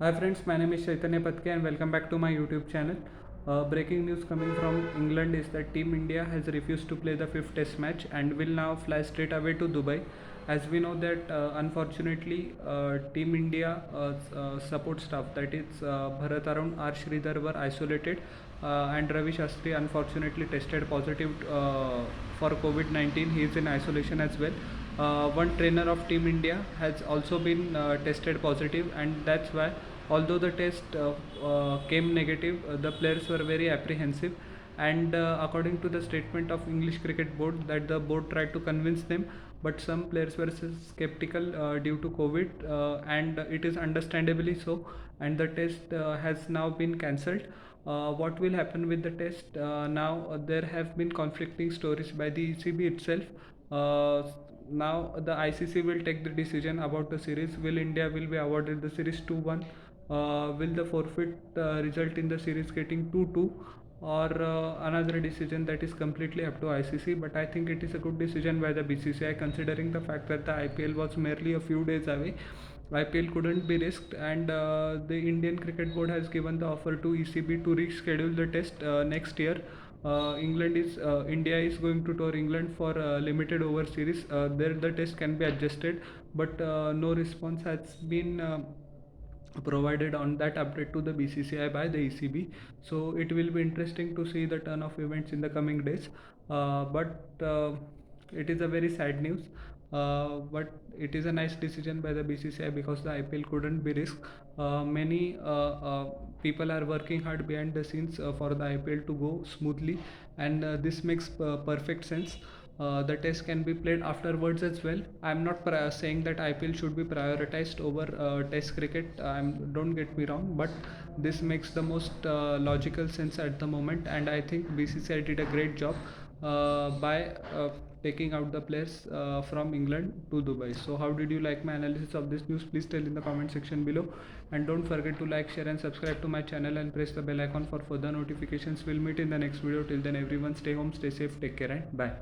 Hi friends, my name is Chaitanya Patke and welcome back to my YouTube channel. Breaking news coming from England is that Team India has refused to play the fifth test match and will now fly straight away to Dubai. As we know that unfortunately Team India support staff, that is Bharat Arun, R. Sridhar, were isolated and Ravi Shastri unfortunately tested positive for COVID-19. He is in isolation as well. One trainer of Team India has also been tested positive, and that's why, although the test came negative, the players were very apprehensive. And according to the statement of English Cricket Board, that the board tried to convince them, but some players were skeptical due to COVID, and it is understandably so. And the test has now been cancelled. What will happen with the test now? There have been conflicting stories by the ECB itself. Uh, Now the ICC will take the decision about the series. Will India will be awarded the series 2-1? Will the forfeit result in the series getting 2-2? Or another decision that is completely up to ICC? But I think it is a good decision by the BCCI, considering the fact that the IPL was merely a few days away. IPL couldn't be risked, and the Indian Cricket Board has given the offer to ECB to reschedule the test next year. India is going to tour England for limited over series. There the test can be adjusted, but no response has been provided on that update to the BCCI by the ECB. So it will be interesting to see the turn of events in the coming days. But it is a very sad news. But it is a nice decision by the BCCI because the IPL couldn't be risked. Many people are working hard behind the scenes for the IPL to go smoothly, and this makes perfect sense. The test can be played afterwards as well. I'm not saying that IPL should be prioritized over test cricket. Don't get me wrong, but this makes the most logical sense at the moment, and I think BCCI did a great job by taking out the players from England to Dubai. So how did you like my analysis of this news? Please tell in the comment section below, and don't forget to like, share and subscribe to my channel and press the bell icon for further notifications. We'll meet in the next video. Till then, everyone stay home, stay safe, take care and bye.